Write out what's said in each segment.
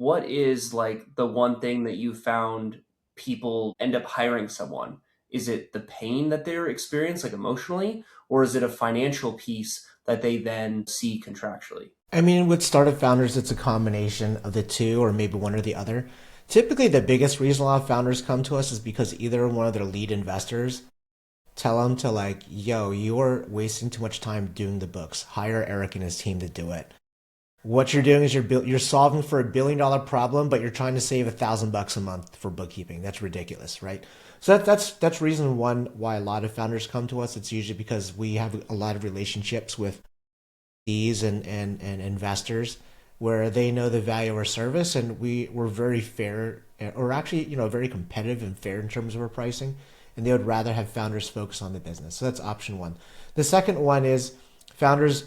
what is like the one thing that you found people end up hiring someone? Is it the pain that they're experiencing, like emotionally, or is it a financial piece that they then see contractually? I mean, with startup founders, it's a combination of the two, or maybe one or the other. Typically, the biggest reason a lot of founders come to us is because either one of their lead investors tell them to like, yo, you're wasting too much time doing the books. Hire Eric and his team to do it. What you're doing is you're solving for $1 billion problem, but you're trying to save $1,000 a month for bookkeeping. That's ridiculous, right? So that's reason one why a lot of founders come to us. It's usually because we have a lot of relationships with these and investors where they know the value of our service, and we're very fair, or actually very competitive and fair in terms of our pricing, and they would rather have founders focus on the business. So that's option one. The second one is founders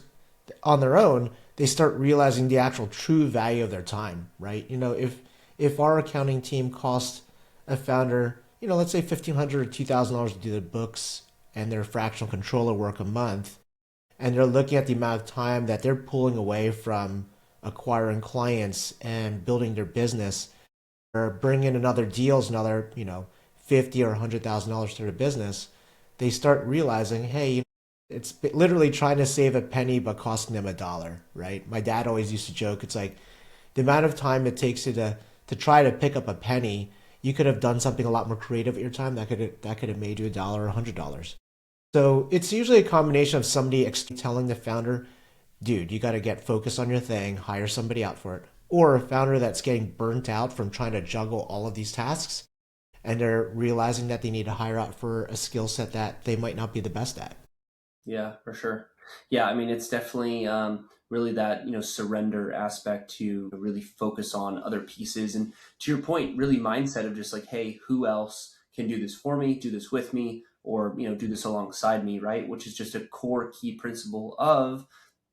on their own, they start realizing the actual true value of their time, right? If our accounting team costs a founder, let's say $1,500 or $2,000 to do the books and their fractional controller work a month, and they're looking at the amount of time that they're pulling away from acquiring clients and building their business, or bringing in another deals, another 50 or $100,000 to their business, they start realizing, hey, it's literally trying to save a penny but costing them $1, right? My dad always used to joke, it's like the amount of time it takes you to try to pick up a penny, you could have done something a lot more creative at your time that could have made you $1 or $100. So it's usually a combination of somebody telling the founder, dude, you got to get focused on your thing, hire somebody out for it, or a founder that's getting burnt out from trying to juggle all of these tasks, and they're realizing that they need to hire out for a skill set that they might not be the best at. Yeah, for sure. Yeah, I mean, it's definitely really that surrender aspect to really focus on other pieces, and to your point, really mindset of just like, hey, who else can do this for me, do this with me, or do this alongside me, right? Which is just a core key principle of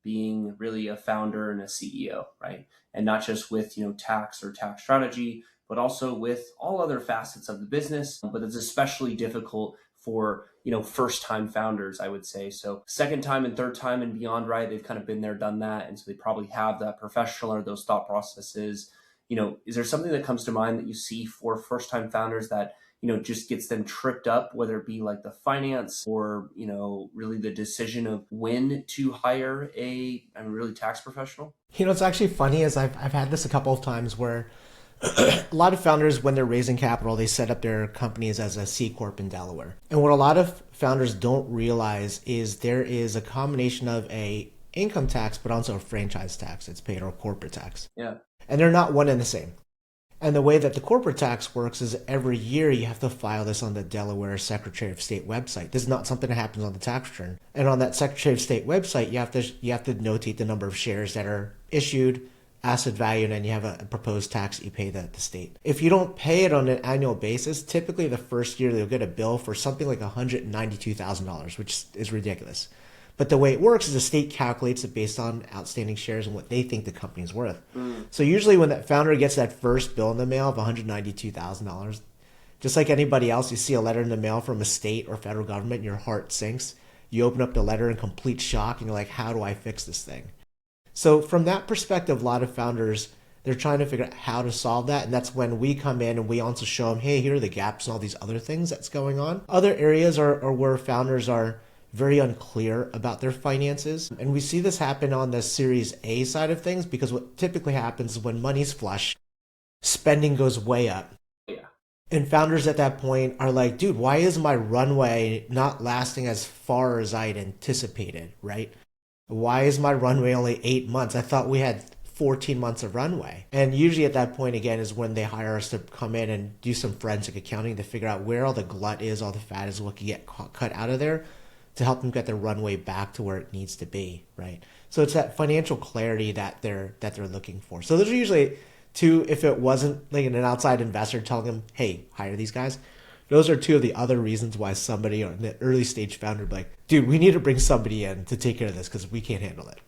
being really a founder and a CEO, right? And not just with tax or tax strategy, but also with all other facets of the business. But it's especially difficult for first time founders, I would say. So second time and third time and beyond, right? They've kind of been there, done that, and so they probably have that professional or those thought processes. Is there something that comes to mind that you see for first time founders that just gets them tripped up, whether it be like the finance or really the decision of when to hire a really tax professional? It's actually funny is I've had this a couple of times where a lot of founders, when they're raising capital, they set up their companies as a C corp in Delaware. And what a lot of founders don't realize is there is a combination of a income tax, but also a franchise tax that's paid, or corporate tax, Yeah. and they're not one and the same. And the way that the corporate tax works is every year you have to file this on the Delaware Secretary of State website. This is not something that happens on the tax return. And on that Secretary of State website, you have to notate the number of shares that are issued, asset value, and then you have a proposed tax that you pay the state. If you don't pay it on an annual basis, typically the first year they'll get a bill for something like $192,000, which is ridiculous. But the way it works is the state calculates it based on outstanding shares and what they think the company's worth. So usually when that founder gets that first bill in the mail of $192,000, just like anybody else, you see a letter in the mail from a state or federal government and your heart sinks. You open up the letter in complete shock and you're like, how do I fix this thing? So from that perspective, a lot of founders, they're trying to figure out how to solve that. And that's when we come in and we also show them, hey, here are the gaps and all these other things that's going on. Other areas are where founders are very unclear about their finances. And we see this happen on the Series A side of things because what typically happens is when money's flush, spending goes way up. Yeah. And founders at that point are like, dude, why is my runway not lasting as far as I'd anticipated, right? Why is my runway only 8 months? I thought we had 14 months of runway. And usually at that point, again, is when they hire us to come in and do some forensic accounting to figure out where all the glut is, all the fat is, what can get cut out of there to help them get their runway back to where it needs to be, right? So it's that financial clarity that they're looking for. So those are usually two, if it wasn't like an outside investor telling them, hey, hire these guys, those are two of the other reasons why somebody or an early stage founder would be like, dude, we need to bring somebody in to take care of this because we can't handle it.